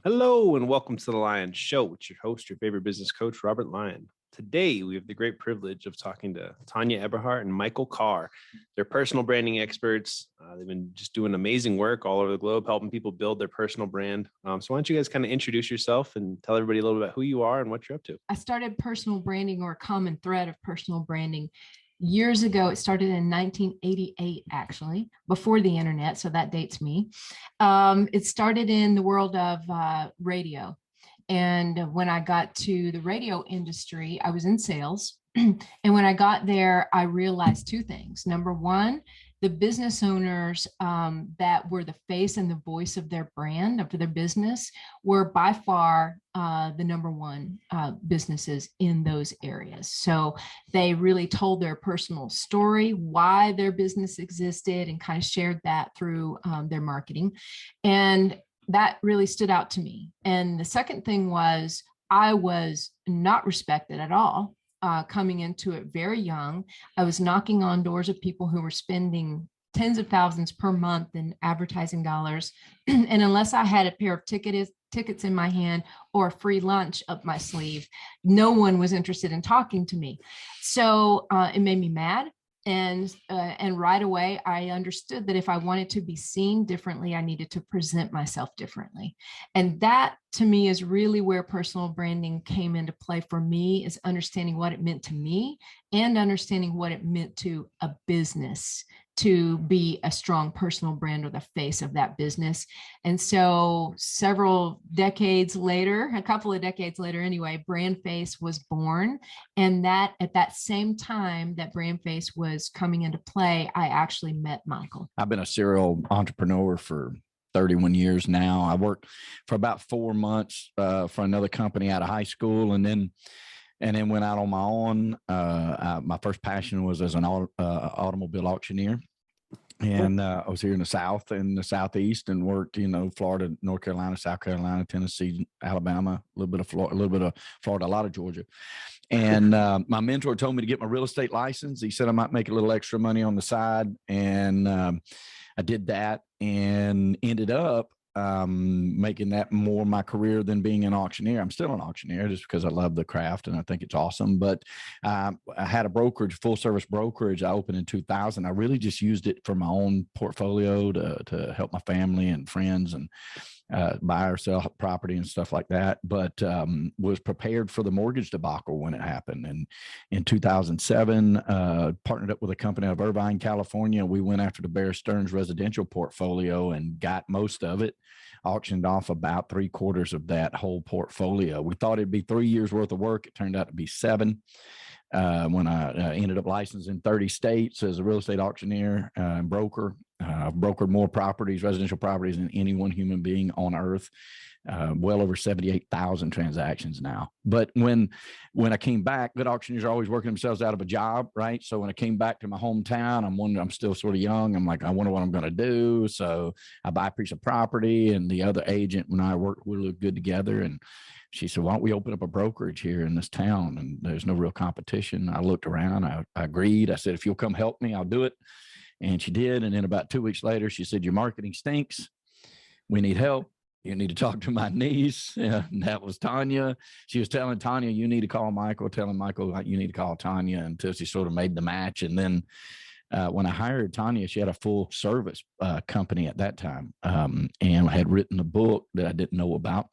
Hello and welcome to the Lion Show with your host, your favorite business coach, Robert Lyon. Today, we have the great privilege of talking to Tonya Eberhart and Michael Carr. They're personal branding experts. They've been just doing amazing work all over the globe, helping people build their personal brand. So why don't you guys kind of introduce yourself and tell everybody a little bit about who you are and what you're up to? I started personal branding, or a common thread of personal branding, years ago. It started in 1988, actually, before the internet. So that dates me. It started in the world of radio. And when I got to the radio industry, I was in sales. And when I got there, I realized two things. Number one, the business owners that were the face and the voice of their brand, of their business, were by far the number one businesses in those areas. So they really told their personal story, why their business existed, and kind of shared that through their marketing. And that really stood out to me. And the second thing was, I was not respected at all. Coming into it very young, I was knocking on doors of people who were spending tens of thousands per month in advertising dollars. And unless I had a pair of tickets in my hand or a free lunch up my sleeve, no one was interested in talking to me. So it made me mad. And right away, I understood that if I wanted to be seen differently, I needed to present myself differently. And that, to me, is really where personal branding came into play for me, is understanding what it meant to me and understanding what it meant to a business to be a strong personal brand or the face of that business. And so several decades later, a couple of decades later anyway, BrandFace was born. And that at that same time that BrandFace was coming into play, I actually met Michael. I've been a serial entrepreneur for 31 years now. I worked for about 4 months for another company out of high school, and then went out on my own. My first passion was as an automobile auctioneer. And I was here in the South and the Southeast, and worked, Florida, North Carolina, South Carolina, Tennessee, Alabama, a little bit of Florida, a lot of Georgia. And my mentor told me to get my real estate license. He said I might make a little extra money on the side. And I did that and ended up making that more my career than being an auctioneer. I'm still an auctioneer just because I love the craft and I think it's awesome. But I had a brokerage, full service brokerage, I opened in 2000. I really just used it for my own portfolio to help my family and friends and buy or sell property and stuff like that. But was prepared for the mortgage debacle when it happened. And in 2007, partnered up with a company out of Irvine, California. We went after the Bear Stearns residential portfolio and got most of it, auctioned off about 3/4 of that whole portfolio. We thought it'd be 3 years worth of work. It turned out to be 7. When I ended up licensed in 30 states as a real estate auctioneer and broker. I've brokered more properties, residential properties, than any one human being on earth. Well over 78,000 transactions now. But when I came back, good auctioneers are always working themselves out of a job, right? So when I came back to my hometown, I'm still sort of young. I'm like, I wonder what I'm going to do. So I buy a piece of property, and the other agent, when I worked, we looked good together. And she said, why don't we open up a brokerage here in this town? And there's no real competition. I looked around. I agreed. I said, if you'll come help me, I'll do it. And she did. And then about 2 weeks later, she said, your marketing stinks. We need help. You need to talk to my niece. And that was Tonya. She was telling Tonya, you need to call Michael, telling Michael, you need to call Tonya, until she sort of made the match. And then when I hired Tonya, she had a full service company at that time. And I had written a book that I didn't know about.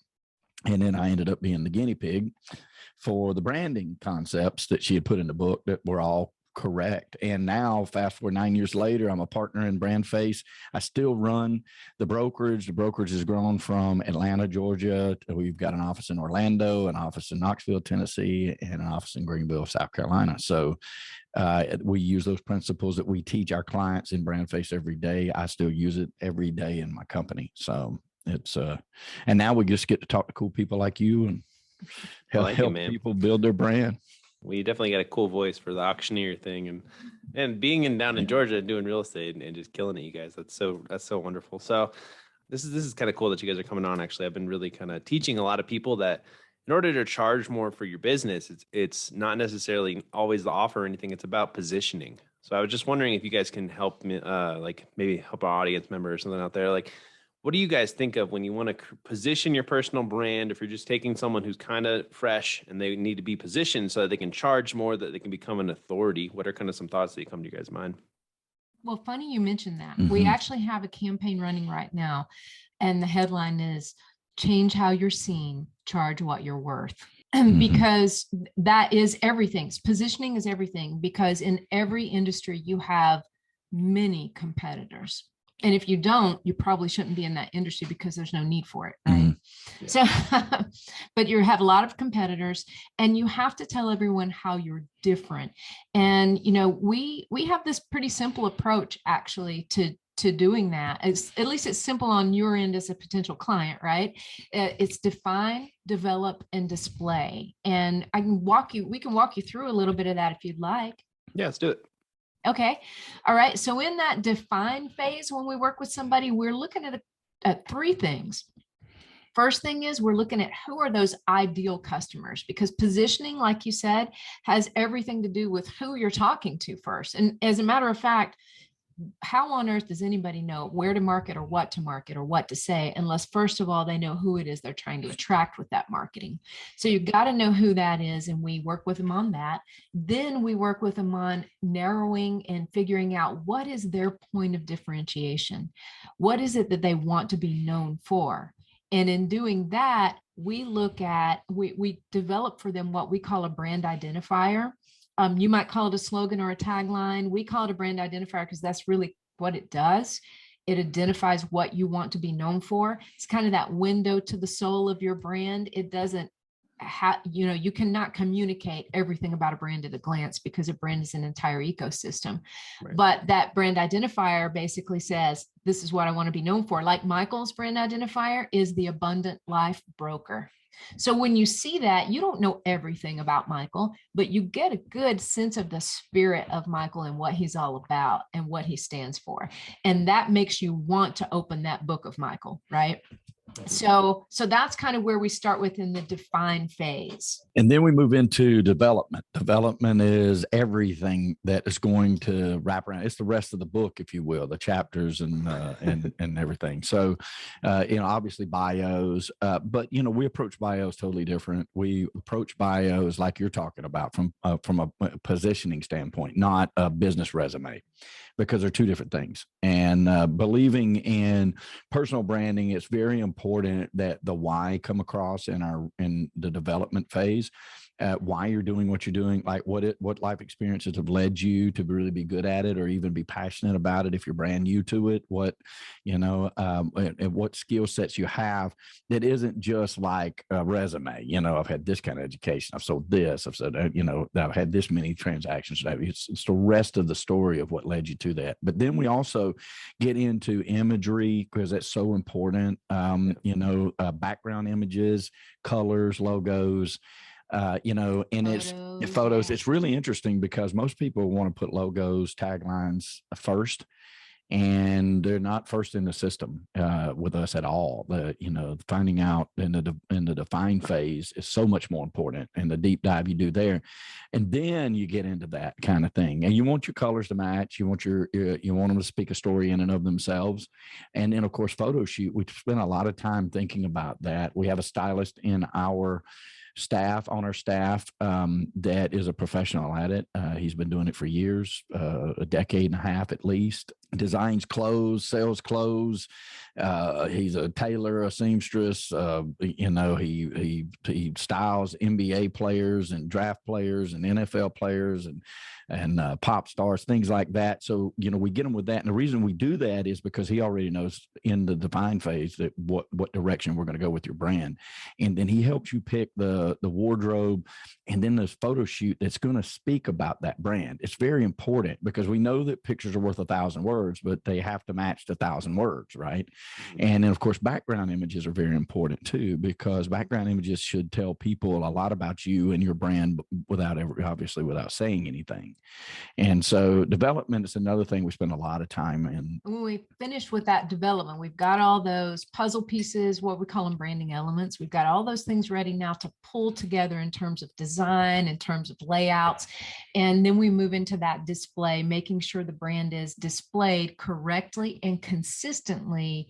And then I ended up being the guinea pig for the branding concepts that she had put in the book that were all correct. And now, fast forward 9 years later, I'm a partner in BrandFace. I still run the brokerage. The brokerage has grown from Atlanta, Georgia. We've got an office in Orlando, an office in Knoxville, Tennessee, and an office in Greenville, South Carolina. So we use those principles that we teach our clients in BrandFace every day. I still use it every day in my company. So it's and now we just get to talk to cool people like you and help people build their brand. We definitely got a cool voice for the auctioneer thing, and being down in Georgia and doing real estate and just killing it, you guys. That's so wonderful. So this is kind of cool that you guys are coming on. Actually, I've been really kind of teaching a lot of people that in order to charge more for your business, it's not necessarily always the offer or anything. It's about positioning. So I was just wondering if you guys can help me, like maybe help our audience member or something out there. Like, What do you guys think of when you want to position your personal brand? If you're just taking someone who's kind of fresh and they need to be positioned so that they can charge more, that they can become an authority, what are kind of some thoughts that come to you guys' mind? Well, funny you mentioned that. Mm-hmm. We actually have a campaign running right now, and the headline is "Change How You're Seen, Charge What You're Worth." Mm-hmm. Because that is everything. Positioning is everything, because in every industry you have many competitors. And if you don't, you probably shouldn't be in that industry because there's no need for it, right? Mm-hmm. Yeah. So, but you have a lot of competitors, and you have to tell everyone how you're different. And, we have this pretty simple approach actually to doing that. At least it's simple on your end as a potential client, right? It's define, develop, and display. And we can walk you through a little bit of that if you'd like. Yeah, let's do it. Okay. All right. So in that define phase, when we work with somebody, we're looking at three things. First thing is we're looking at who are those ideal customers, because positioning, like you said, has everything to do with who you're talking to first. And as a matter of fact, how on earth does anybody know where to market or what to say, unless first of all, they know who it is they're trying to attract with that marketing. So you've got to know who that is. And we work with them on that. Then we work with them on narrowing and figuring out what is their point of differentiation. What is it that they want to be known for? And in doing that, we develop for them what we call a brand identifier. You might call it a slogan or a tagline. We call it a brand identifier because that's really what it does. It identifies what you want to be known for. It's kind of that window to the soul of your brand. It doesn't you cannot communicate everything about a brand at a glance, because a brand is an entire ecosystem. Right. But that brand identifier basically says, this is what I want to be known for. Like Michael's brand identifier is the abundant life broker. So when you see that, you don't know everything about Michael, but you get a good sense of the spirit of Michael and what he's all about and what he stands for. And that makes you want to open that book of Michael, right? So that's kind of where we start with in the define phase. And then we move into development. Development is everything that is going to wrap around. It's the rest of the book, if you will, the chapters and everything. So, obviously bios, but we approach bios totally different. We approach bios like you're talking about from a positioning standpoint, not a business resume, because they're two different things. And believing in personal branding, it's very important that the why come across in the development phase. Why you're doing what you're doing, like what life experiences have led you to really be good at it or even be passionate about it if you're brand new to it, and what skill sets you have that isn't just like a resume. I've had this kind of education, I've sold this, I've said, I've had this many transactions. It's the rest of the story of what led you to that. But then we also get into imagery, because that's so important. Background images, colors, logos, and it's photos. Yeah. It's really interesting because most people want to put logos, taglines first, and they're not first in the system with us at all. Finding out in the define phase is so much more important, and the deep dive you do there, and then you get into that kind of thing. And you want your colors to match. You want you want them to speak a story in and of themselves. And then of course, photo shoot. We spend a lot of time thinking about that. We have a stylist on our staff that is a professional at it. He's been doing it for years, a decade and a half at least. Designs clothes, sells clothes. He's a tailor, a seamstress. He styles NBA players and draft players and NFL players and pop stars, things like that. So, we get him with that. And the reason we do that is because he already knows in the define phase that what direction we're going to go with your brand. And then he helps you pick the wardrobe and then this photo shoot that's going to speak about that brand. It's very important because we know that pictures are worth 1,000 words, but they have to match the 1,000 words, right? And then of course, background images are very important too, because background images should tell people a lot about you and your brand without saying anything. And so development is another thing we spend a lot of time in. When we finish with that development, we've got all those puzzle pieces, what we call them branding elements. We've got all those things ready now to pull together in terms of design, in terms of layouts. And then we move into that display, making sure the brand is displayed correctly and consistently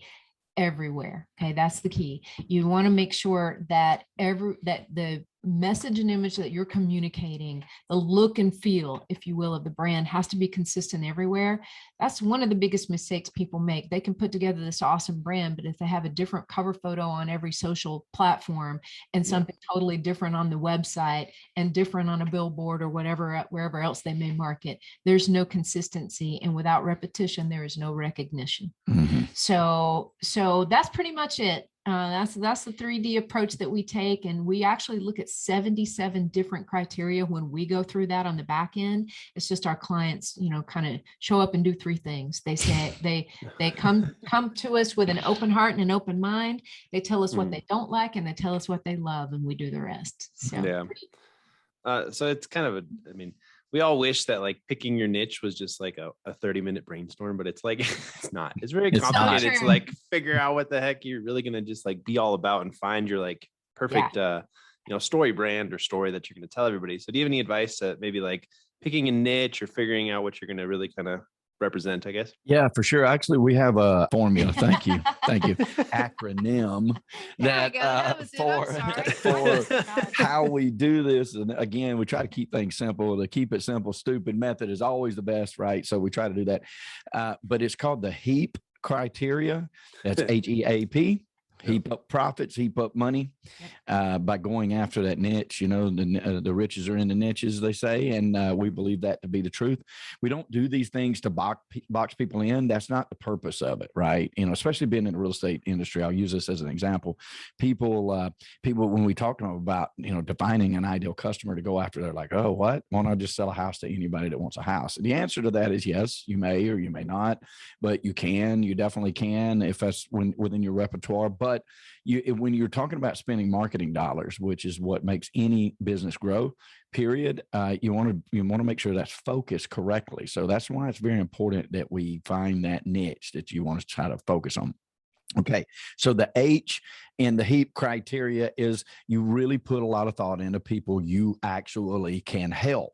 everywhere. Okay, that's the key. You want to make sure that the message and image that you're communicating, the look and feel, if you will, of the brand has to be consistent everywhere. That's one of the biggest mistakes people make. They can put together this awesome brand, but if they have a different cover photo on every social platform and something totally different on the website and different on a billboard or whatever, wherever else they may market, there's no consistency. And without repetition, there is no recognition. Mm-hmm. So that's pretty much it. That's the 3D approach that we take. And we actually look at 77 different criteria when we go through that on the back end. It's just our clients, kind of show up and do three things. They say they come to us with an open heart and an open mind. They tell us what they don't like and they tell us what they love, and we do the rest. So yeah. So it's kind of we all wish that like picking your niche was just like a 30-minute brainstorm, but it's like, it's not. It's very complicated. It's like figure out what the heck you're really going to just like be all about and find your like perfect, story brand or story that you're going to tell everybody. So do you have any advice to maybe like picking a niche or figuring out what you're going to really kind of represent, I guess? Yeah, for sure. Actually, we have a formula. Thank you. Acronym for how we do this. And again, we try to keep things simple. The keep it simple, stupid method is always the best, right? So we try to do that. But it's called the HEAP criteria. That's HEAP. Heap up profits, heap up money by going after that niche. The riches are in the niches, they say, and we believe that to be the truth. We don't do these things to box people in. That's not the purpose of it, right? Especially being in the real estate industry. I'll use this as an example. People, when we talk to them about, defining an ideal customer to go after, they're like, oh, what? Why don't I just sell a house to anybody that wants a house? And the answer to that is yes, you may or you may not, but you definitely can if that's within your repertoire. But when you're talking about spending marketing dollars, which is what makes any business grow, period, you want to make sure that's focused correctly. So that's why it's very important that we find that niche that you want to try to focus on. Okay, so the H in the HEAP criteria is you really put a lot of thought into people you actually can help.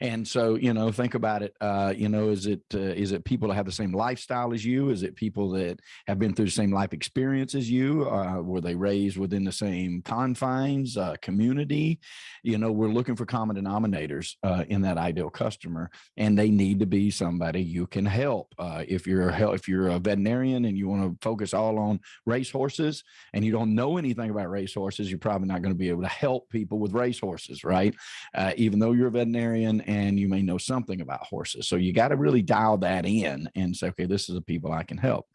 And so, think about it. Is it people that have the same lifestyle as you? Is it people that have been through the same life experience as you? Were they raised within the same confines, community? We're looking for common denominators in that ideal customer, and they need to be somebody you can help. If you're a veterinarian and you want to focus all on racehorses and you don't know anything about racehorses, you're probably not going to be able to help people with racehorses, right? Even though you're a veterinarian and you may know something about horses. So you got to really dial that in and say, okay, this is the people I can help.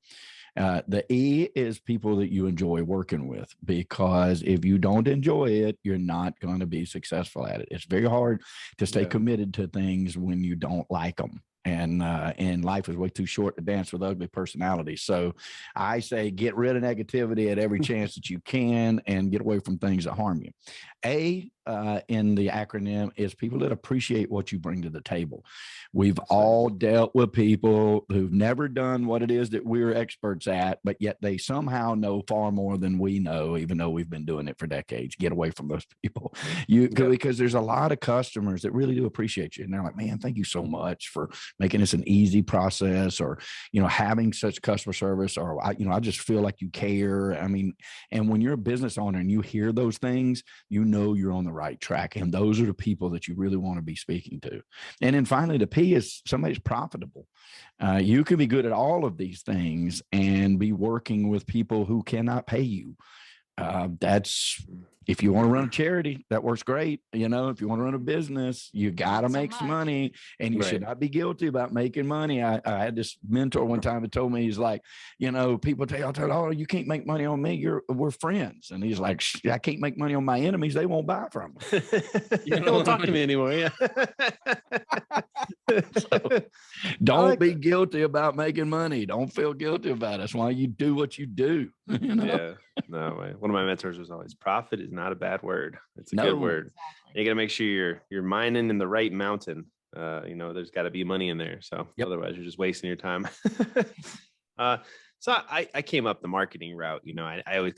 The E is people that you enjoy working with, because if you don't enjoy it, you're not going to be successful at it. It's very hard to stay committed to things when you don't like them. And life is way too short to dance with ugly personalities. So I say get rid of negativity at every chance that you can and get away from things that harm you. A in the acronym is people that appreciate what you bring to the table. We've all dealt with people who've never done what it is that we're experts at, but yet they somehow know far more than we know, even though we've been doing it for decades. Get away from those people. Because there's a lot of customers that really do appreciate you. And they're like, man, thank you so much for making this an easy process, or, having such customer service, or, I just feel like you care. And when you're a business owner and you hear those things, you're on the right track. And those are the people that you really want to be speaking to. And then finally, the P is somebody's profitable. You can be good at all of these things and be working with people who cannot pay you. That's, if you want to run a charity, that works great. If you want to run a business, you got to make some money, and you should not be guilty about making money. I had this mentor one time that told me, he's like, people tell, oh, you can't make money on me. We're friends. And he's like, I can't make money on my enemies. They won't buy from me. They won't talk to me anymore. Yeah. So, don't be guilty about making money. Don't feel guilty about it. That's why you do what you do. Yeah. No way. One of my mentors was always, profit is not a bad word. It's a good word. Exactly. You got to make sure you're mining in the right mountain. There's got to be money in there. So otherwise you're just wasting your time. So I came up the marketing route. I always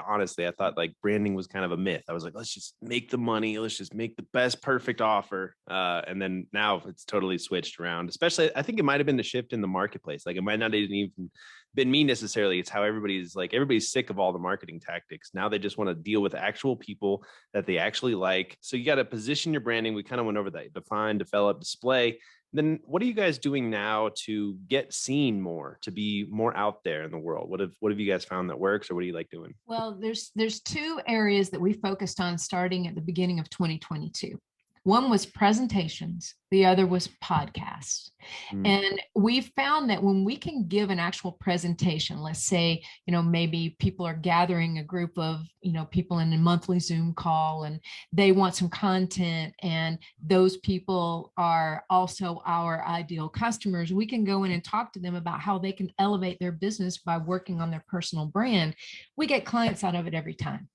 honestly, I thought like branding was kind of a myth. I was like, let's just make the money. Let's just make the best perfect offer. And then now it's totally switched around, especially I think it might've been the shift in the marketplace. Like it might not even been me necessarily. It's how everybody's sick of all the marketing tactics. Now they just want to deal with actual people that they actually like. So you got to position your branding. We kind of went over that: define, develop, display. Then what are you guys doing now to get seen more, to be more out there in the world? What have you guys found that works, or what do you like doing? Well, there's two areas that we focused on starting at the beginning of 2022. One was presentations, the other was podcasts. And we found that when we can give an actual presentation, let's say, maybe people are gathering a group of, people in a monthly Zoom call and they want some content, and those people are also our ideal customers, we can go in and talk to them about how they can elevate their business by working on their personal brand. We get clients out of it every time.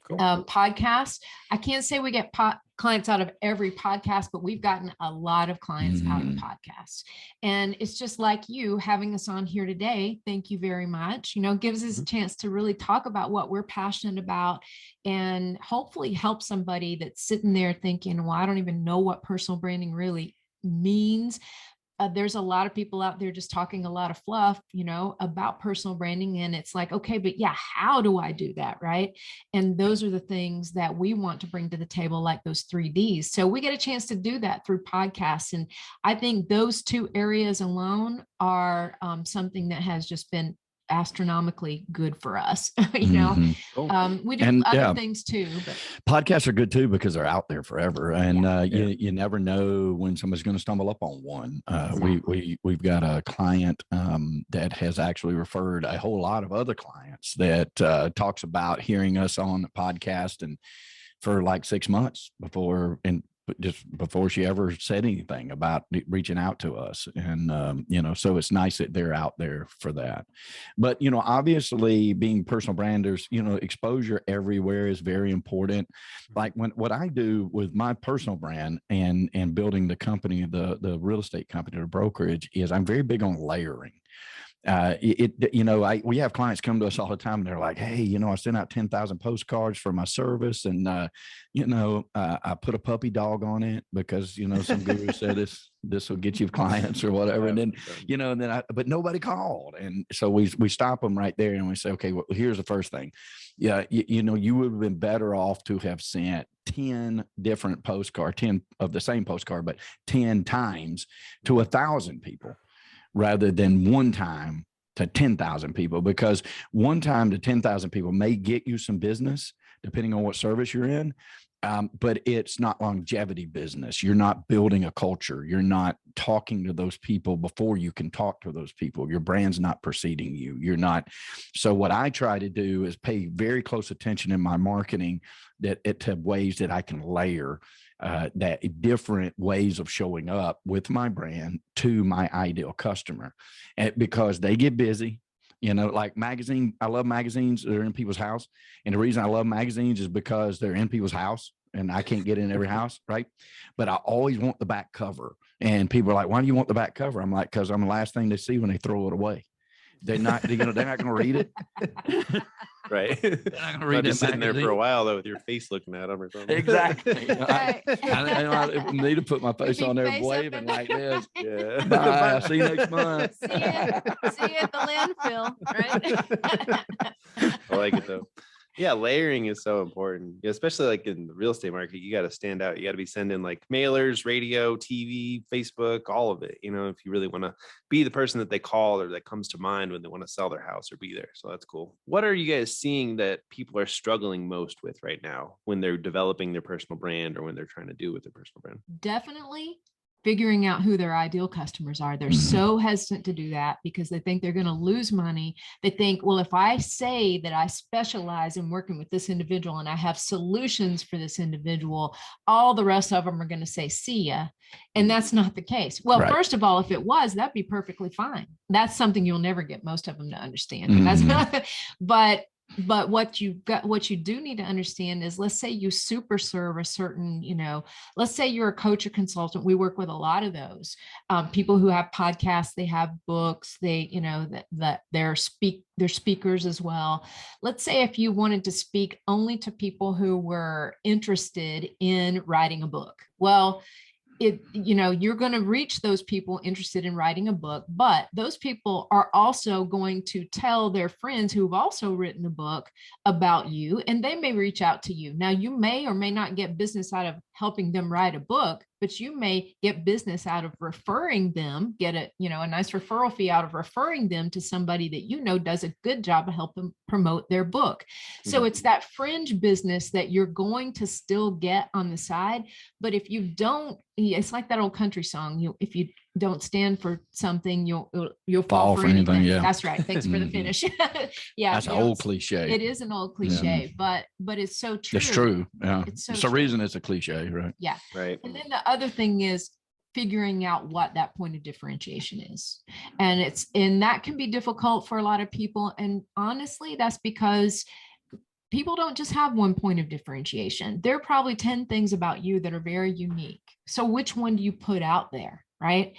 Cool. Podcasts, I can't say we get clients out of every podcast, but we've gotten a lot of clients out of podcasts. And it's just like you having us on here today. Thank you very much. Gives us a chance to really talk about what we're passionate about and hopefully help somebody that's sitting there thinking, well, I don't even know what personal branding really means. There's a lot of people out there just talking a lot of fluff, about personal branding. And it's like, okay, but yeah, how do I do that? Right. And those are the things that we want to bring to the table, like those 3Ds. So we get a chance to do that through podcasts. And I think those two areas alone are something that has just been astronomically good for us. We do other things too, but podcasts are good too because they're out there forever, and you never know when somebody's going to stumble up on one. We've got a client that has actually referred a whole lot of other clients that talks about hearing us on the podcast and for like 6 months before she ever said anything about reaching out to us. And, so it's nice that they're out there for that. But, obviously being personal branders, exposure everywhere is very important. Like what I do with my personal brand and building the company, the real estate company, the brokerage, is I'm very big on layering. We have clients come to us all the time and they're like, hey, I sent out 10,000 postcards for my service. And, I put a puppy dog on it because, some guru said this will get you clients or whatever. And then, but nobody called. And so we stop them right there and we say, okay, well, here's the first thing. Yeah. You would have been better off to have sent 10 different postcards, 10 of the same postcard, but 10 times to 1,000 people, rather than one time to 10,000 people, because one time to 10,000 people may get you some business depending on what service you're in. But it's not longevity business. You're not building a culture. You're not talking to those people before you can talk to those people. Your brand's not preceding you. You're not. So what I try to do is pay very close attention in my marketing to ways that I can layer that different ways of showing up with my brand to my ideal customer, because they get busy. Like magazine, I love magazines. They're in people's house. And the reason I love magazines is because they're in people's house and I can't get in every house. Right. But I always want the back cover. And people are like, why do you want the back cover? I'm like, because I'm the last thing they see when they throw it away. They're not going to read it. Right. They're not going to read it. Just sitting there for a while though with your face looking at them or something. Exactly. I need to put my face on there waving like this. Yeah. Bye. I'll see you next month. See you at the landfill. Right. I like it though. Yeah, layering is so important, especially like in the real estate market. You got to stand out. You got to be sending like mailers, radio, TV, Facebook, all of it, if you really want to be the person that they call or that comes to mind when they want to sell their house or be there. So that's cool. What are you guys seeing that people are struggling most with right now when they're developing their personal brand or when they're trying to do with their personal brand? Definitely figuring out who their ideal customers are. They're so hesitant to do that because they think they're going to lose money. They think, well, if I say that I specialize in working with this individual and I have solutions for this individual, all the rest of them are going to say, see ya. And that's not the case. Well, right. First of all, if it was, that'd be perfectly fine. That's something you'll never get most of them to understand. But what you do need to understand is, let's say you super serve a certain, let's say you're a coach or consultant. We work with a lot of those people who have podcasts, they have books, they, that they're speakers as well. Let's say if you wanted to speak only to people who were interested in writing a book. Well, you're going to reach those people interested in writing a book, but those people are also going to tell their friends who've also written a book about you, and they may reach out to you. Now, you may or may not get business out of helping them write a book, but you may get business out of referring them, get a nice referral fee out of referring them to somebody that does a good job of helping promote their book. So it's that fringe business that you're going to still get on the side. But if you don't, it's like that old country song. If you don't stand for something, you'll fall for anything. Yeah, that's right. Thanks for the finish. Yeah, that's an old cliche. It is an old cliche, but it's so true. It's true. Yeah, it's the reason it's a cliche, right? Yeah, right. And then the other thing is figuring out what that point of differentiation is, and that can be difficult for a lot of people. And honestly, that's because people don't just have one point of differentiation. There are probably 10 things about you that are very unique. So which one do you put out there? Right.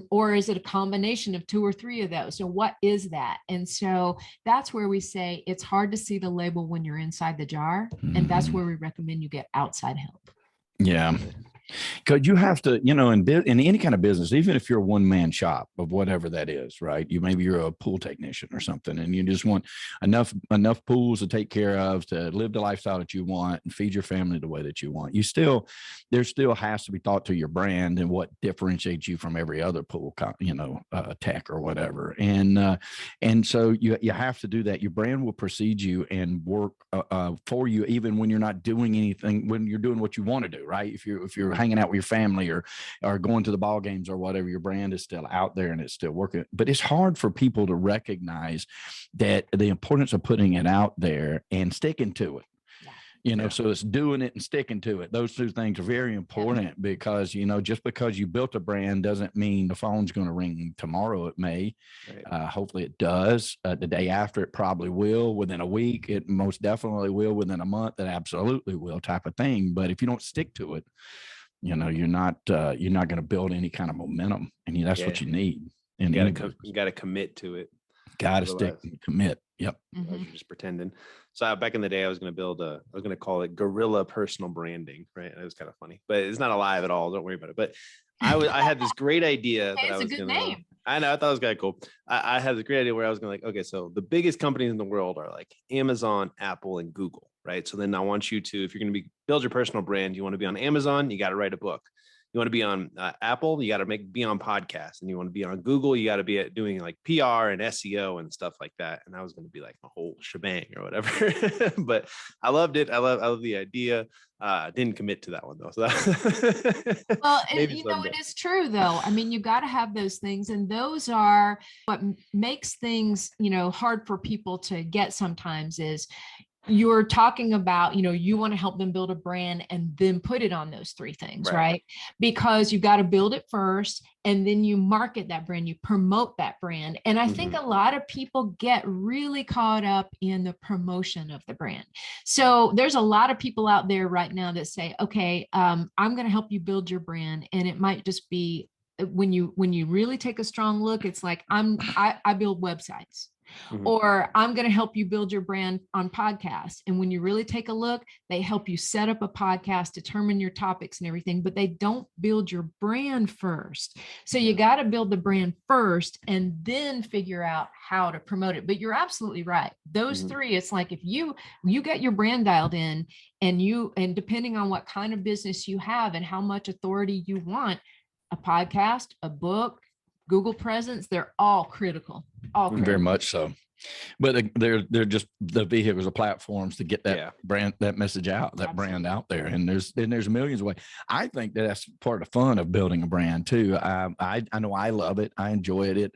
Or is it a combination of 2 or 3 of those? So what is that? And so that's where we say it's hard to see the label when you're inside the jar. And that's where we recommend you get outside help. Yeah. Because you have to, in any kind of business, even if you're a one-man shop of whatever that is, right? Maybe you're a pool technician or something, and you just want enough pools to take care of, to live the lifestyle that you want and feed your family the way that you want. There still has to be thought to your brand and what differentiates you from every other pool, tech or whatever. And so you have to do that. Your brand will precede you and work for you, even when you're not doing anything, when you're doing what you want to do, right? If you're hanging out with your family or going to the ball games or whatever, your brand is still out there and it's still working. But it's hard for people to recognize that the importance of putting it out there and sticking to it. So it's doing it and sticking to it. Those 2 things are very important because, just because you built a brand doesn't mean the phone's going to ring tomorrow. It may, hopefully it does. The day after, it probably will. Within a week, it most definitely will. Within a month, it absolutely will, type of thing. But if you don't stick to it, you're not going to build any kind of momentum, and that's what you need. And you got to commit to it. Got to stick and commit. Yep. You're just pretending. So back in the day, I was going to call it guerrilla personal branding, right? It was kind of funny, but it's not alive at all. Don't worry about it. But I had this great idea. Hey, it's a good name. I know. I thought it was kind of cool. I had this great idea where I was going to okay, so the biggest companies in the world are like Amazon, Apple, and Google, right? So then I want you to, if you're going to build your personal brand, you want to be on Amazon, you got to write a book. You want to be on Apple, you got to be on podcasts, and you want to be on Google, you got to be doing like PR and SEO and stuff like that. And I was going to be like a whole shebang or whatever, but I loved it. I love the idea. Didn't commit to that one though. So well, it is true though. I mean, you got to have those things, and those are what makes things, hard for people to get sometimes is you're talking about, you want to help them build a brand and then put it on those 3 things, right? Because you got to build it first and then you market that brand, you promote that brand. And I think a lot of people get really caught up in the promotion of the brand. So there's a lot of people out there right now that say, okay, I'm going to help you build your brand. And it might just be when you really take a strong look, it's like, I build websites. Or I'm going to help you build your brand on podcasts. And when you really take a look, they help you set up a podcast, determine your topics and everything, but they don't build your brand first. So you got to build the brand first and then figure out how to promote it. But you're absolutely right. Those 3, it's like if you get your brand dialed in and depending on what kind of business you have and how much authority you want, a podcast, a book, Google presence, they're all critical. Very much so. But they're just the vehicles or platforms to get that brand, that message out, that brand out there. And there's millions of ways. I think that's part of the fun of building a brand too. I know I love it. I enjoy it.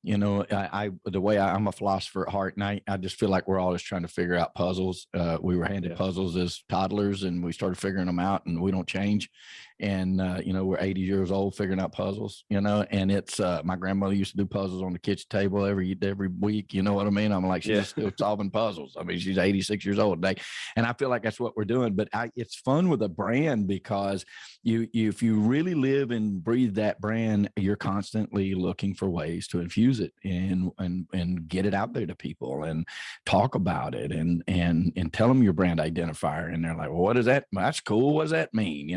The way I'm a philosopher at heart, and I just feel like we're always trying to figure out puzzles. We were handed puzzles as toddlers and we started figuring them out and we don't change. And, we're 80 years old figuring out puzzles, and it's, my grandmother used to do puzzles on the kitchen table every week. You know what I mean? I'm like, she's still solving puzzles. I mean, she's 86 years old today. And I feel like that's what we're doing, but it's fun with a brand because if you really live and breathe that brand, you're constantly looking for ways to infuse it and get it out there to people and talk about it and tell them your brand identifier. And they're like, well, what is that? Well, that's cool. What does that mean?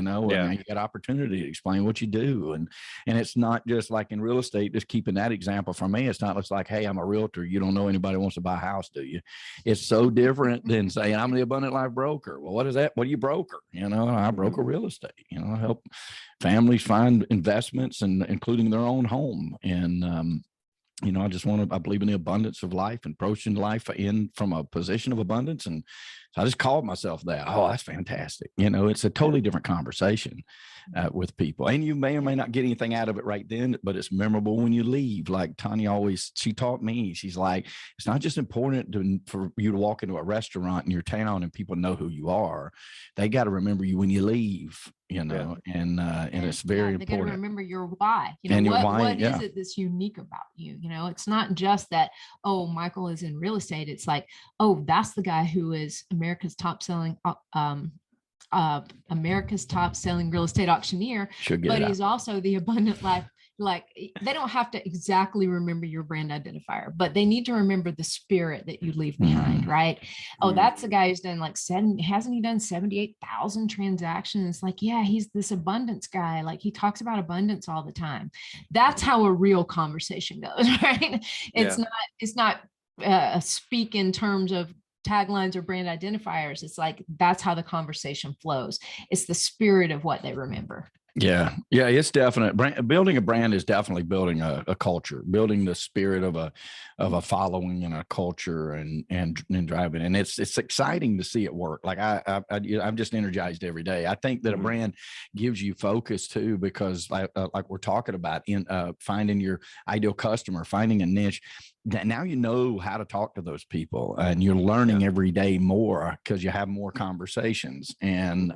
get opportunity to explain what you do. And it's not just like in real estate, just keeping that example from me. It's not just like, hey, I'm a realtor. You don't know anybody wants to buy a house, do you? It's so different than saying I'm the abundant life broker. Well, what is that? What do you broker? I broker real estate, I help families find investments and including their own home. And, I believe in the abundance of life and approaching life from a position of abundance. And so I just called myself that. Oh, that's fantastic. It's a totally different conversation with people. And you may or may not get anything out of it right then, but it's memorable when you leave. Like Tonya she taught me, she's like, it's not just important for you to walk into a restaurant in your town and people know who you are. They got to remember you when you leave. And it's very important. They got to remember your why. What is it that's unique about you? It's not just that, oh, Michael is in real estate. It's like, oh, that's the guy who is America's top selling real estate auctioneer. But he's also the abundant life. Like, they don't have to exactly remember your brand identifier, but they need to remember the spirit that you leave behind, right? Oh, that's the guy who's done hasn't he done 78,000 transactions? Like, yeah, he's this abundance guy. Like, he talks about abundance all the time. That's how a real conversation goes, right? It's not speak in terms of taglines or brand identifiers. It's like, that's how the conversation flows. It's the spirit of what they remember. Yeah, it's definite. Building a brand is definitely building a culture, building the spirit of a following and a culture and driving. And it's exciting to see it work. Like I'm just energized every day. I think that a brand gives you focus too, because like we're talking about in finding your ideal customer, finding a niche. Now you know how to talk to those people, and you're learning every day more because you have more conversations, and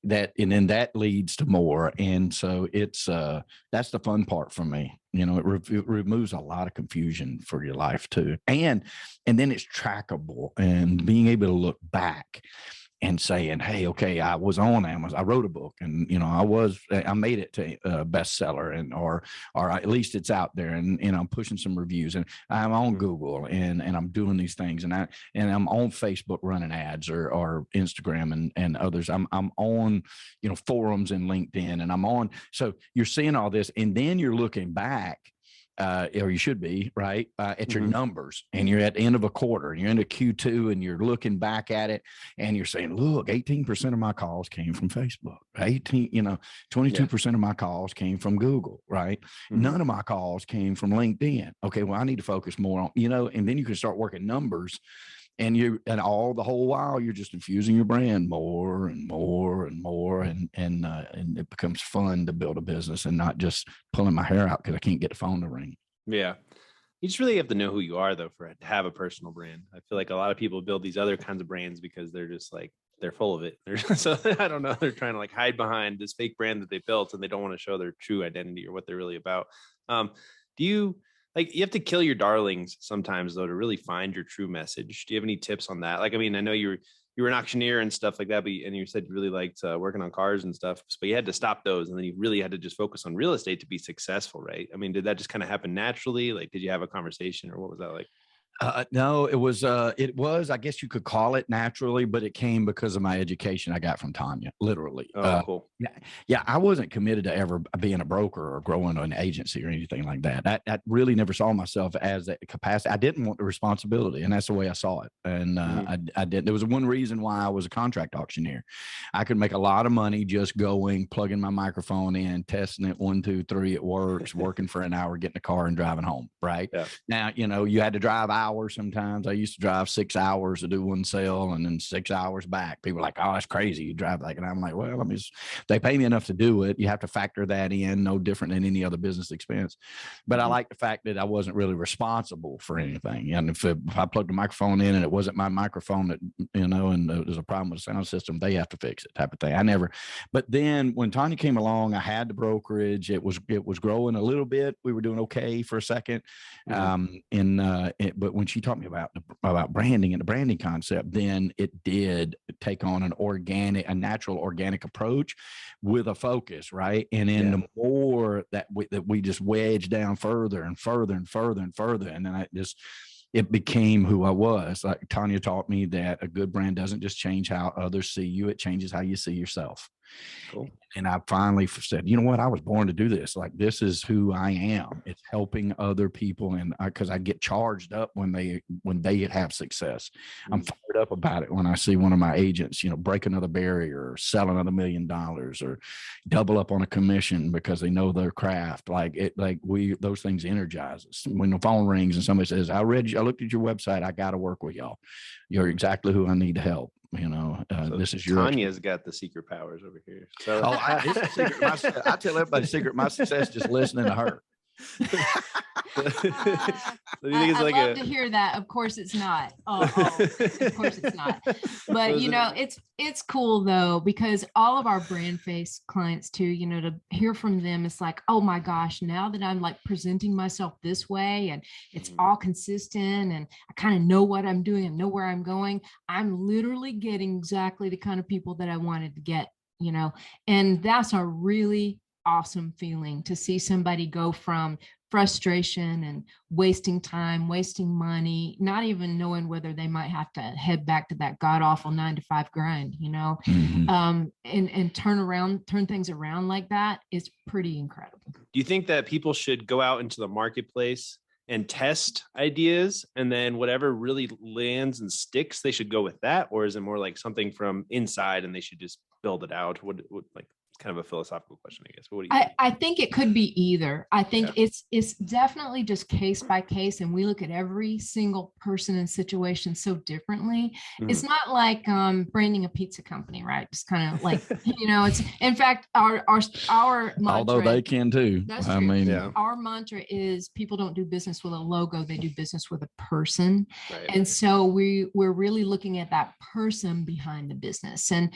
then that leads to more. And so it's that's the fun part for me. It removes a lot of confusion for your life too, and then it's trackable, and being able to look back and saying, hey, okay, I was on Amazon, I wrote a book, and I made it to a bestseller, or at least it's out there, and I'm pushing some reviews, and I'm on Google, and I'm doing these things, and I'm on Facebook running ads, or Instagram and others. I'm on forums and LinkedIn, and I'm on. So you're seeing all this, and then you're looking back. Or you should be, right, at your numbers, and you're at the end of a quarter, and you're into Q2, and you're looking back at it, and you're saying, look, 18% of my calls came from Facebook, 22% of my calls came from Google, right? None of my calls came from LinkedIn. Okay, well, I need to focus more on, and then you can start working numbers. And the whole while you're just infusing your brand more and more and more, and it becomes fun to build a business and not just pulling my hair out because I can't get the phone to ring. Yeah, you just really have to know who you are though to have a personal brand. I feel like a lot of people build these other kinds of brands because they're just like they're full of it. So I don't know, they're trying to like hide behind this fake brand that they built, and they don't want to show their true identity or what they're really about. You have to kill your darlings sometimes though to really find your true message. Do you have any tips on that? Like, I mean, I know you were an auctioneer and stuff like that, and you said you really liked working on cars and stuff, but you had to stop those, and then you really had to just focus on real estate to be successful, right? I mean, did that just kind of happen naturally? Like, did you have a conversation, or what was that like? No, it was, I guess you could call it naturally, but it came because of my education I got from Tonya, literally. Oh, cool. Yeah. I wasn't committed to ever being a broker or growing an agency or anything like that. I really never saw myself as that capacity. I didn't want the responsibility, and that's the way I saw it. And I did. There was one reason why I was a contract auctioneer. I could make a lot of money just plugging my microphone in, testing it 1, 2, 3, it works, working for an hour, getting a car and driving home. Right. Yeah. Now, you had to drive hours. Sometimes I used to drive 6 hours to do one sale, and then 6 hours back. People are like, oh, that's crazy. You drive like, and I'm like, well, they pay me enough to do it. You have to factor that in, no different than any other business expense. But I like the fact that I wasn't really responsible for anything. And if I plugged the microphone in and it wasn't my microphone that, and there's a problem with the sound system, they have to fix it, type of thing. But then when Tonya came along, I had the brokerage. It was growing a little bit. We were doing okay for a second. But when she taught me about branding and the branding concept, then it did take on a natural organic approach with a focus, right? And then the more that we just wedged down further and further and further and further, and then it became who I was. Like Tonya taught me that a good brand doesn't just change how others see you; it changes how you see yourself. Cool. And I finally said, you know what? I was born to do this. Like, this is who I am. It's helping other people. And because I get charged up when they have success. I'm fired up about it when I see one of my agents, break another barrier or sell another $1 million or double up on a commission because they know their craft. Those things energize us. When the phone rings and somebody says, I looked at your website. I got to work with y'all. You're exactly who I need to help. So this is your Tanya's got the secret powers over here. So this is secret. I tell everybody secret. My success just listening to her. So do you think it's I'd love to hear that. Of course it's not. Of course it's not. But it's cool though, because all of our BrandFace clients too, to hear from them, it's like, oh my gosh, now that I'm like presenting myself this way and it's all consistent and I kind of know what I'm doing and know where I'm going, I'm literally getting exactly the kind of people that I wanted to get, and that's a really awesome feeling to see somebody go from frustration and wasting time, wasting money, not even knowing whether they might have to head back to that god awful 9-to-5 grind, and turn things around like that is pretty incredible. Do you think that people should go out into the marketplace and test ideas, and then whatever really lands and sticks, they should go with that? Or is it more like something from inside and they should just build it out? What kind of a philosophical question, I guess. What do you think? I think it could be either. I think it's definitely just case by case, and we look at every single person and situation so differently. It's not like branding a pizza company, right? It's kind of like it's in fact our mantra, although they can too. That's true. Our mantra is people don't do business with a logo; they do business with a person. Right. And so we're really looking at that person behind the business, and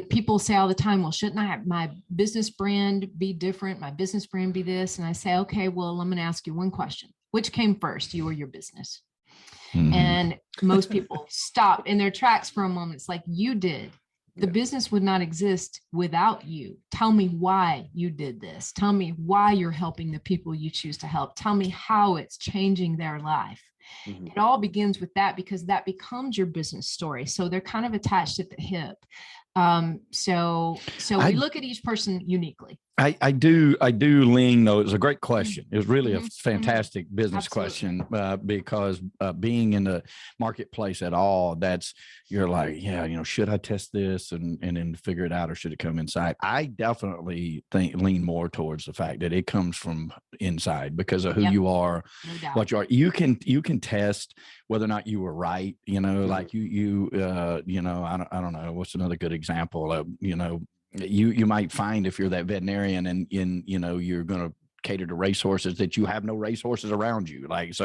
people say all the time, well, shouldn't I have my business brand be different? My business brand be this? And I say, okay, well, I'm going to ask you one question. Which came first, you or your business? And most people stop in their tracks for a moment. It's like, you did. The business would not exist without you. Tell me why you did this. Tell me why you're helping the people you choose to help. Tell me how it's changing their life. It all begins with that, because that becomes your business story. So they're kind of attached at the hip. So we look at each person uniquely. I do lean, though. It's a great question. It was really a fantastic business question, because being in the marketplace at all, you're like, should I test this and then figure it out, or should it come inside? I definitely lean more towards the fact that it comes from inside because of who you are, what you are. You can test whether or not you were right. Like I don't know. What's another good example of, you might find, if you're that veterinarian and you're going to cater to racehorses, that you have no racehorses around you. You might,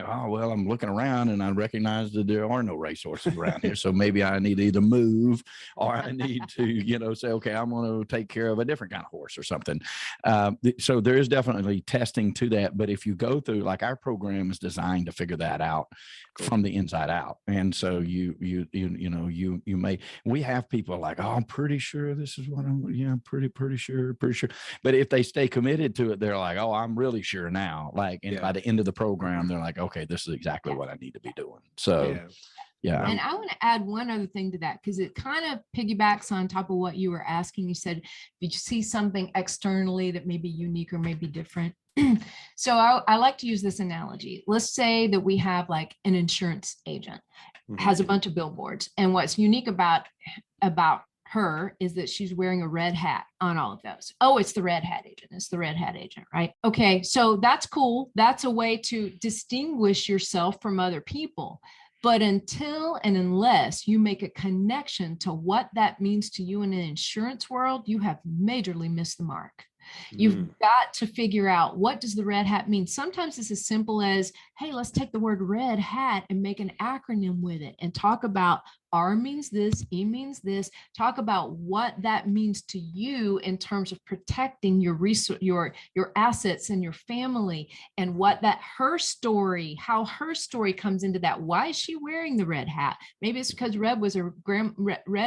I'm looking around and I recognize that there are no racehorses around here. So maybe I need to either move, or I need to, say, okay, I'm going to take care of a different kind of horse or something. So there is definitely testing to that. But if you go through, like, our program is designed to figure that out from the inside out. And so we have people like, oh, I'm pretty sure this is what I'm pretty sure. But if they stay committed to it, they're like, oh, I'm really sure now. By the end of the program, they're like, okay, this is exactly what I need to be doing. So yeah. And I want to add one other thing to that, because it kind of piggybacks on top of what you were asking. You said, if you see something externally that may be unique or may be different. So I like to use this analogy. Let's say that we have like an insurance agent, has a bunch of billboards, and what's unique about her is that she's wearing a red hat on all of those. Oh, it's the red hat agent. It's the red hat agent, right? Okay, so that's cool. That's a way to distinguish yourself from other people. But until and unless you make a connection to what that means to you in the insurance world, you have majorly missed the mark. You've got to figure out, what does the red hat mean? Sometimes it's as simple as, hey, let's take the word red hat and make an acronym with it and talk about R means this, E means this. Talk about what that means to you in terms of protecting your assets and your family, and what how her story comes into that. Why is she wearing the red hat? Maybe it's because red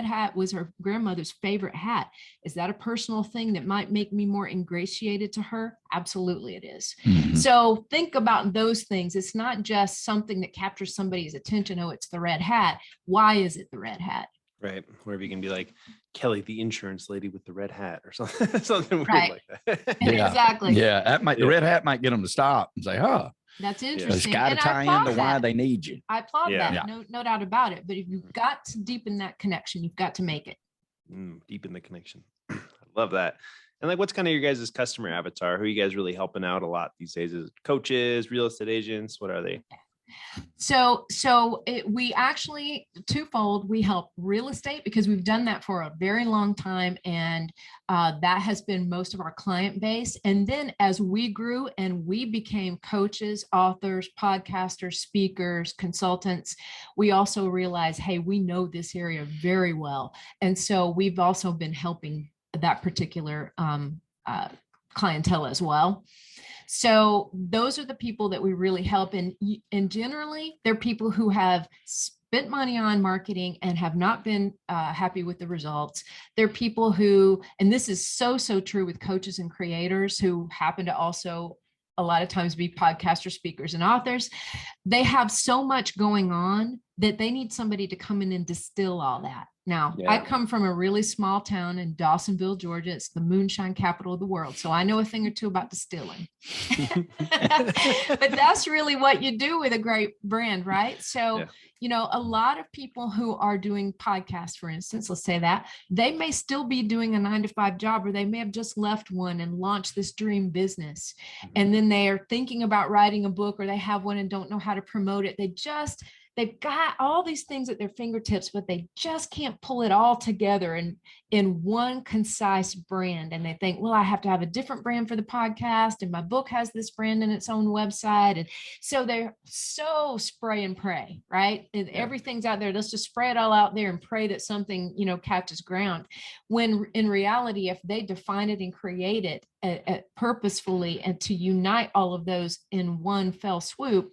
hat was her grandmother's favorite hat. Is that a personal thing that might make me more ingratiated to her? Absolutely it is. So think about those things. It's not just something that captures somebody's attention. Oh, it's the red hat. Why is it the red hat? Right. Wherever you can be like Kelly, the insurance lady with the red hat or something, something weird Right. like that. Yeah. Exactly. Yeah. That might, the red hat might get them to stop and say, oh, That's it's interesting. got to And I tie into applaud why that. they need you. I applaud Yeah. that. No doubt about it. But if you've got to deepen that connection, you've got to make it. Deepen the connection. I love that. And like, what's kind of your guys' customer avatar? Who are you guys really helping out a lot these days? Is it coaches, real estate agents? What are they? So we actually twofold. We help real estate because we've done that for a very long time, and that has been most of our client base. And then as we grew and we became coaches, authors, podcasters, speakers, consultants, we also realized, hey, we know this area very well, and so we've also been helping that particular clientele as well. So those are the people that we really help. And generally, they're people who have spent money on marketing and have not been happy with the results. They're people who, and this is so true with coaches and creators who happen to also a lot of times be podcasters, speakers, and authors. They have so much going on that they need somebody to come in and distill all that. Now, I come from a really small town in Dawsonville, Georgia. It's the moonshine capital of the world. So I know a thing or two about distilling. But that's really what you do with a great brand, right? So, a lot of people who are doing podcasts, for instance, let's say that, they may still be doing a 9-to-5 job, or they may have just left one and launched this dream business. And then they are thinking about writing a book, or they have one and don't know how to promote it. They've got all these things at their fingertips, but they just can't pull it all together in one concise brand. And they think, well, I have to have a different brand for the podcast, and my book has this brand in its own website. And so they're so spray and pray, right? And everything's out there. Let's just spray it all out there and pray that something, catches ground. When in reality, if they define it and create it purposefully and to unite all of those in one fell swoop,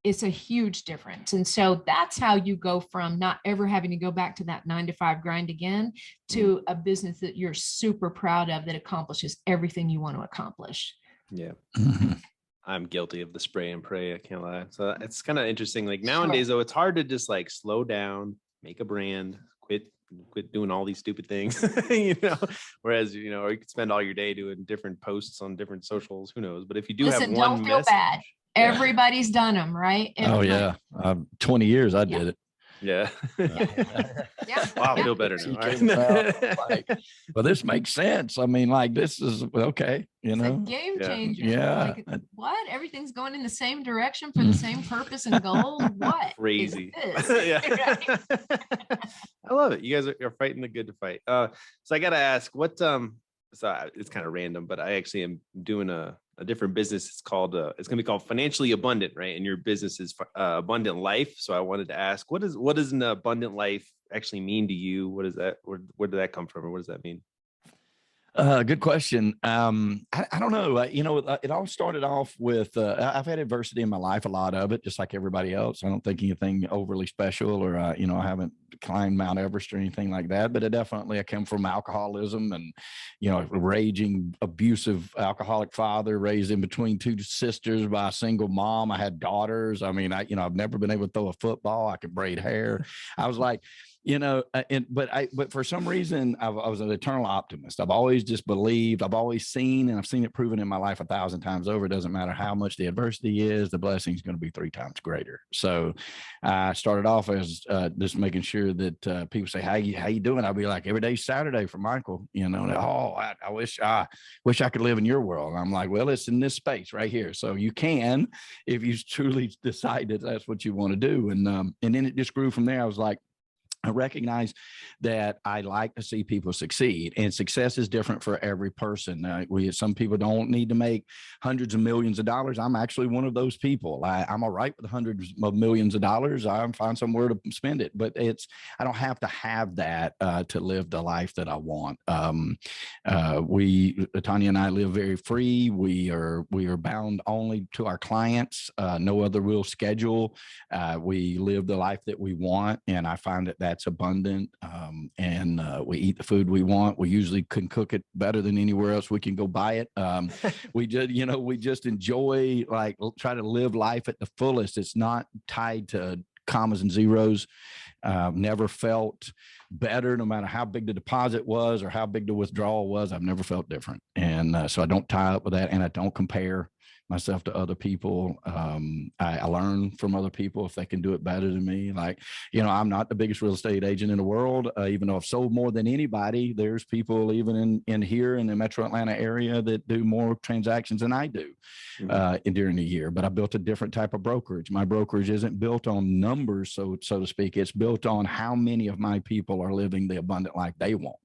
it's a huge difference. And so that's how you go from not ever having to go back to that 9-to-5 grind again to a business that you're super proud of that accomplishes everything you want to accomplish. Yeah. I'm guilty of the spray and pray. I can't lie. So it's kind of interesting. Like nowadays, though, it's hard to just like slow down, make a brand, quit doing all these stupid things, whereas, or you could spend all your day doing different posts on different socials, who knows? But if you do have one don't feel message, bad. Everybody's done them, right? Everybody. 20 years I did it. Yeah. Wow, I feel better now. Well, this makes sense. I mean, like, this is okay. It's a game changer. Yeah. Like, what? Everything's going in the same direction for the same purpose and goal. What? Crazy. I love it. You guys are fighting the good to fight. So I got to ask, what? So it's kind of random, but I actually am doing a different business. It's called, it's going to be called Financially Abundant, right? And your business is Abundant Life. So I wanted to ask, what does an abundant life actually mean to you? What is that? Where did that come from? Or what does that mean? Good question. I don't know. It all started off with, I've had adversity in my life, a lot of it, just like everybody else. I don't think anything overly special, or, I haven't climbed Mount Everest or anything like that, but I come from alcoholism and, raging, abusive alcoholic father, raised in between two sisters by a single mom. I had daughters. I mean, I've never been able to throw a football. I could braid hair. I was like, but for some reason, I was an eternal optimist. I've always just believed, I've always seen, and I've seen it proven in my life 1,000 times over. It doesn't matter how much the adversity is, the blessing is going to be 3 times greater. So I started off as just making sure that people say, how you doing? I'll be like, every day's Saturday for Michael, I wish I could live in your world. And I'm like, well, it's in this space right here. So you can, if you truly decide that that's what you want to do. And then it just grew from there. I was like, I recognize that I like to see people succeed, and success is different for every person. Some people don't need to make hundreds of millions of dollars. I'm actually one of those people. I'm all right with hundreds of millions of dollars. I find somewhere to spend it, but I don't have to have that to live the life that I want. Tonya and I live very free. We are bound only to our clients, no other real schedule. We live the life that we want, and I find that that's abundant, and we eat the food we want. We usually can cook it better than anywhere else we can go buy it. We just enjoy, like, try to live life at the fullest. It's not tied to commas and zeros. Never felt better, no matter how big the deposit was or how big the withdrawal was. I've never felt different. And so I don't tie up with that, and I don't compare myself to other people. I learn from other people if they can do it better than me. Like, I'm not the biggest real estate agent in the world, even though I've sold more than anybody. There's people even in here in the Metro Atlanta area that do more transactions than I do during the year. But I built a different type of brokerage. My brokerage isn't built on numbers, so to speak. It's built on how many of my people are living the abundant life they want.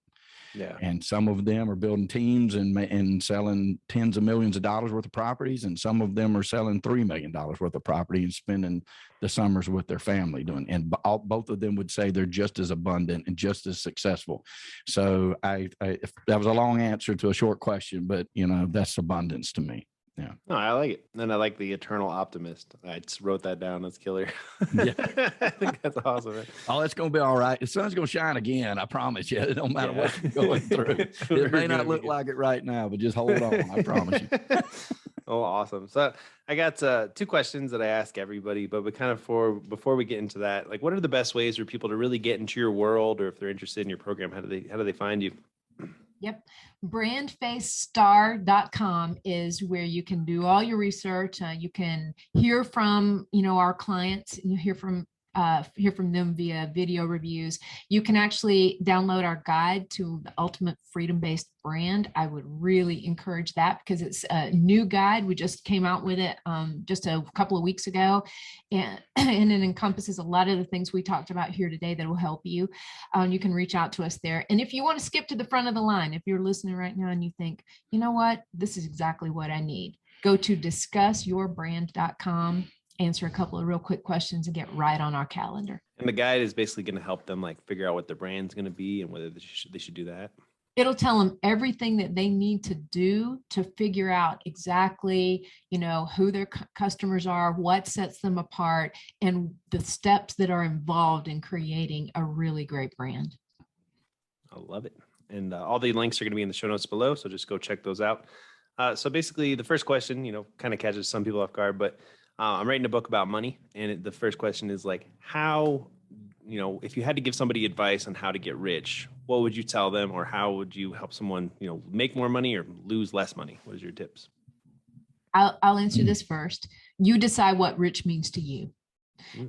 Yeah. And some of them are building teams and selling tens of millions of dollars worth of properties. And some of them are selling $3 million worth of property and spending the summers with their family doing. And both of them would say they're just as abundant and just as successful. So that was a long answer to a short question, but that's abundance to me. Yeah. No, I like it. And I like the eternal optimist. I just wrote that down. That's killer. Yeah. I think that's awesome. Man. Oh, it's going to be all right. The sun's going to shine again. I promise you. It don't matter what you're going through. It may not look like it right now, but just hold on. I promise you. Oh, awesome. So I got 2 questions that I ask everybody, but before we get into that, like, what are the best ways for people to really get into your world, or if they're interested in your program, how do they find you? Yep. BrandFaceStar.com is where you can do all your research. You can hear from, our clients, and you hear from them via video reviews. You can actually download our guide to the ultimate freedom-based brand. I would really encourage that because it's a new guide. We just came out with it just a couple of weeks ago, and it encompasses a lot of the things we talked about here today that will help you. You can reach out to us there. And if you want to skip to the front of the line, if you're listening right now and you think, you know what, this is exactly what I need, go to discussyourbrand.com, answer a couple of real quick questions, and get right on our calendar. And the guide is basically going to help them figure out what their brand's going to be and whether they should do that. It'll tell them everything that they need to do to figure out exactly, who their customers are, what sets them apart, and the steps that are involved in creating a really great brand. I love it. And all the links are going to be in the show notes below, so just go check those out. So basically, the first question, kind of catches some people off guard, but I'm writing a book about money, and the first question is how, if you had to give somebody advice on how to get rich, what would you tell them, or how would you help someone, make more money or lose less money? What is your tips? I'll answer this first. You decide what rich means to you.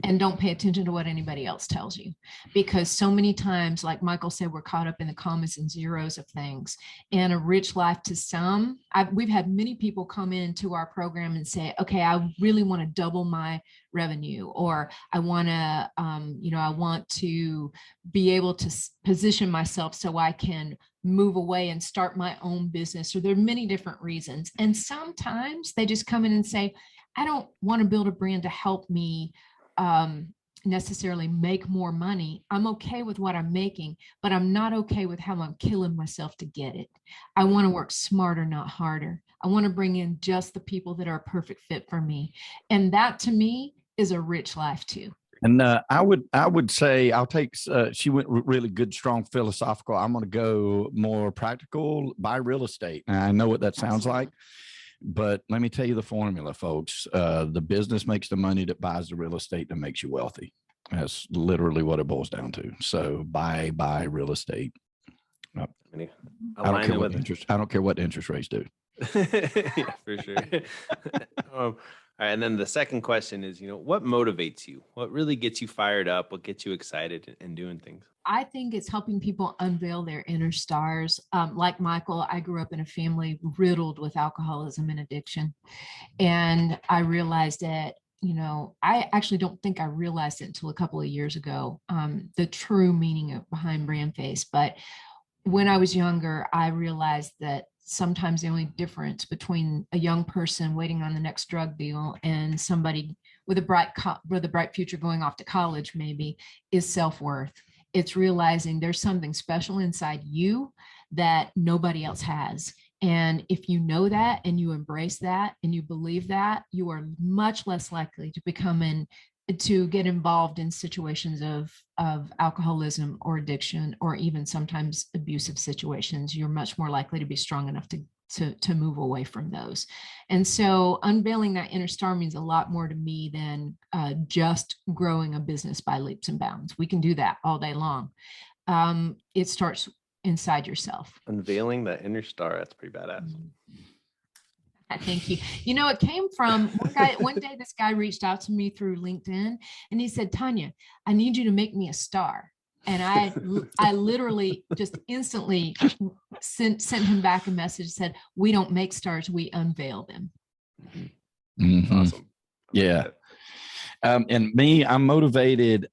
And don't pay attention to what anybody else tells you, because so many times, like Michael said, we're caught up in the commas and zeros of things. And a rich life to some, we've had many people come into our program and say, okay, I really want to double my revenue, or I want to, I want to be able to position myself so I can move away and start my own business. Or there are many different reasons. And sometimes they just come in and say, I don't want to build a brand to help me necessarily make more money. I'm okay with what I'm making, but I'm not okay with how I'm killing myself to get it. I want to work smarter, not harder. I want to bring in just the people that are a perfect fit for me. And that to me is a rich life too. And I would say I'll take, she went really good, strong philosophical. I'm going to go more practical, buy real estate. And I know what that sounds like. But let me tell you the formula, folks. The business makes the money that buys the real estate that makes you wealthy. That's literally what it boils down to. So buy real estate. I don't care what interest. I don't care what interest rates do. Yeah, for sure. All right, and then the second question is, what motivates you? What really gets you fired up? What gets you excited and doing things? I think it's helping people unveil their inner stars. Like Michael, I grew up in a family riddled with alcoholism and addiction. And I realized that, I actually don't think I realized it until a couple of years ago, the true meaning behind BrandFace. But when I was younger, I realized that sometimes the only difference between a young person waiting on the next drug deal and somebody with a bright future going off to college maybe is self-worth. It's realizing there's something special inside you that nobody else has. And if you know that and you embrace that and you believe that, you are much less likely to get involved in situations of alcoholism or addiction, or even sometimes abusive situations. You're much more likely to be strong enough to move away from those. And so unveiling that inner star means a lot more to me than just growing a business by leaps and bounds. We can do that all day long. it starts inside yourself. Unveiling that inner star. That's pretty badass. Thank you. You know, it came from one guy. One day, this guy reached out to me through LinkedIn and he said, Tonya, I need you to make me a star. And I literally just instantly sent him back a message, said, we don't make stars, we unveil them. Mm-hmm. Awesome. Yeah. And me, I'm motivated.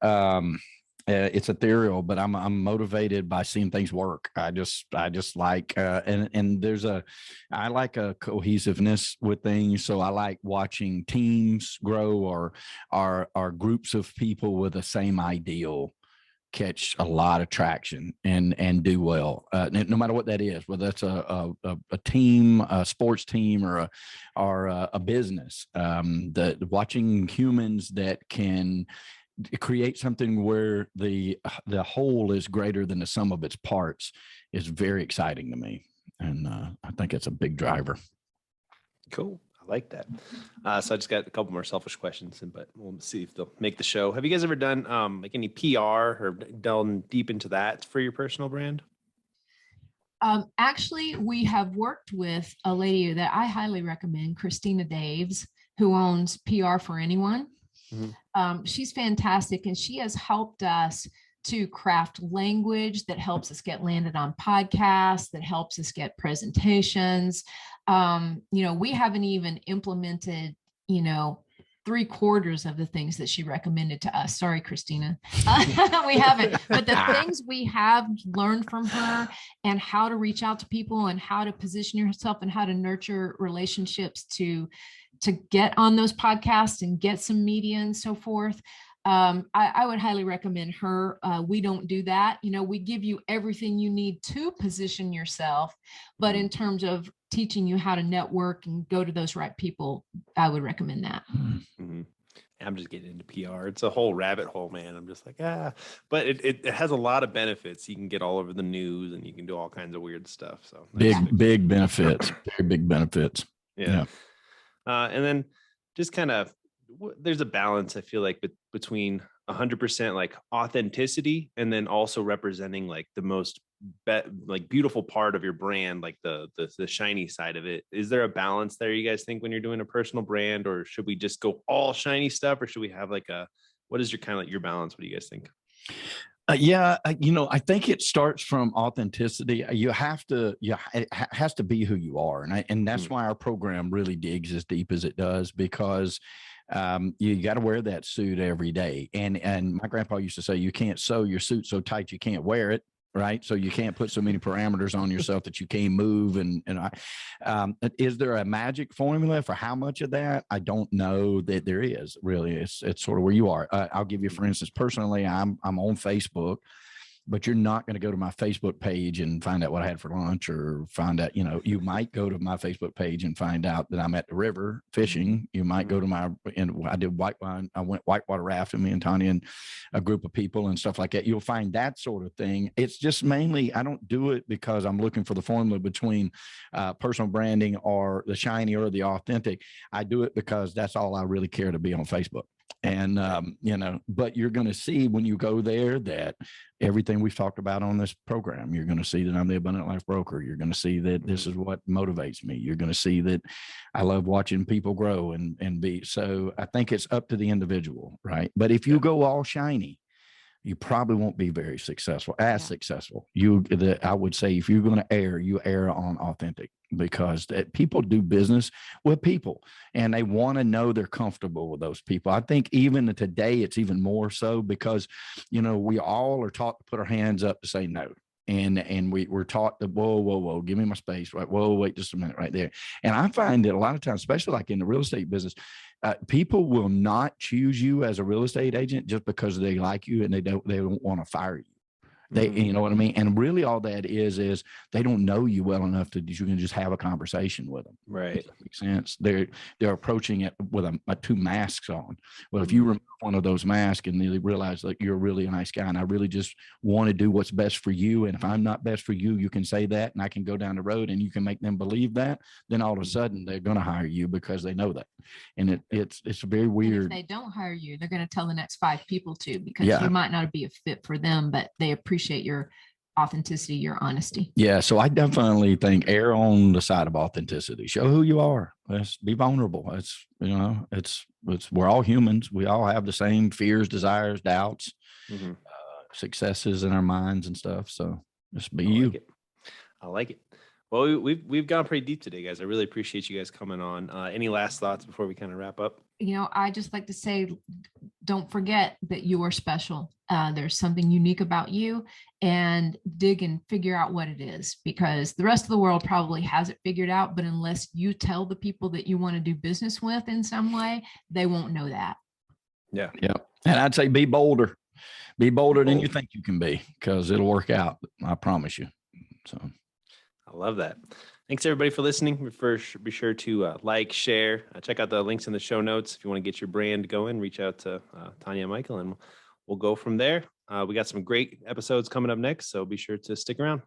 It's ethereal, but I'm motivated by seeing things work. I just like, and I like a cohesiveness with things. So I like watching teams grow or groups of people with the same ideal catch a lot of traction and do well, no matter what that is, whether that's a team, a sports team, or a business. Watching humans that can create something where the whole is greater than the sum of its parts is very exciting to me, and I think it's a big driver. Cool. I like that. So I just got a couple more selfish questions, but we'll see if they'll make the show. Have you guys ever done like any PR or delved deep into that for your personal brand? Actually, we have worked with a lady that I highly recommend, Christina Daves, who owns PR for Anyone. Mm-hmm. She's fantastic, and she has helped us to craft language that helps us get landed on podcasts, that helps us get presentations. We haven't even implemented, 3/4 of the things that she recommended to us. Sorry, Christina. We haven't, but the things we have learned from her and how to reach out to people and how to position yourself and how to nurture relationships to get on those podcasts and get some media and so forth. I would highly recommend her. We don't do that. We give you everything you need to position yourself, but in terms of teaching you how to network and go to those right people, I would recommend that. Mm-hmm. I'm just getting into PR. It's a whole rabbit hole, man. I'm just like, but it has a lot of benefits. You can get all over the news and you can do all kinds of weird stuff. So big benefits, very big benefits. Yeah. And then just kind of, there's a balance, I feel like, between 100% like authenticity and then also representing like the most beautiful part of your brand, like the shiny side of it. Is there a balance there, you guys think, when you're doing a personal brand, or should we just go all shiny stuff, or should we have what is your kind of like your balance? What do you guys think? I think it starts from authenticity. It has to be who you are. And that's why our program really digs as deep as it does, because you got to wear that suit every day. And my grandpa used to say, you can't sew your suit so tight you can't wear it. Right. So you can't put so many parameters on yourself that you can't move. Is there a magic formula for how much of that? I don't know that there is really. It's sort of where you are. I'll give you, for instance, personally, I'm on Facebook, but you're not going to go to my Facebook page and find out what I had for lunch, or find out, you might go to my Facebook page and find out that I'm at the river fishing. You might go to I went whitewater rafting, me and Tonya and a group of people and stuff like that. You'll find that sort of thing. It's just mainly, I don't do it because I'm looking for the formula between personal branding or the shiny or the authentic. I do it because that's all I really care to be on Facebook. And, but you're going to see when you go there that everything we've talked about on this program, you're going to see that I'm the abundant life broker. You're going to see that this is what motivates me. You're going to see that I love watching people grow and be. So I think it's up to the individual, right? But if you go all shiny, you probably won't be very successful, successful. I would say if you're going to err, you err on authentic, because people do business with people and they want to know they're comfortable with those people. I think even today, it's even more so because, we all are taught to put our hands up to say no. And we're taught that, whoa, give me my space, right? Whoa, wait just a minute right there. And I find that a lot of times, especially like in the real estate business, people will not choose you as a real estate agent just because they like you and they don't want to fire you. You know what I mean? And really all that is they don't know you well enough that you can just have a conversation with them. Right. Does that make sense? They're approaching it with two masks on. Well, if you remove one of those masks and they realize that you're really a nice guy and I really just want to do what's best for you. And if I'm not best for you, you can say that and I can go down the road and you can make them believe that. Then all of a sudden they're going to hire you because they know that. And it's very weird. And if they don't hire you, they're going to tell the next 5 people to, because you might not be a fit for them, but they appreciate appreciate your authenticity, your honesty. Yeah. So I definitely think err on the side of authenticity. Show who you are. Let's be vulnerable. It's we're all humans. We all have the same fears, desires, doubts, successes in our minds and stuff. So just be you. I like it. Well, we've gone pretty deep today, guys. I really appreciate you guys coming on. Any last thoughts before we kind of wrap up? I just like to say, don't forget that you are special. There's something unique about you, and dig and figure out what it is, because the rest of the world probably has it figured out. But unless you tell the people that you want to do business with in some way, they won't know that. Yeah. Yeah. And I'd say be bolder. Be bolder than you think you can be, because it'll work out. I promise you. So I love that. Thanks everybody for listening. Be sure to like, share, check out the links in the show notes. If you want to get your brand going, reach out to Tonya and Michael, and we'll go from there. We got some great episodes coming up next, so be sure to stick around.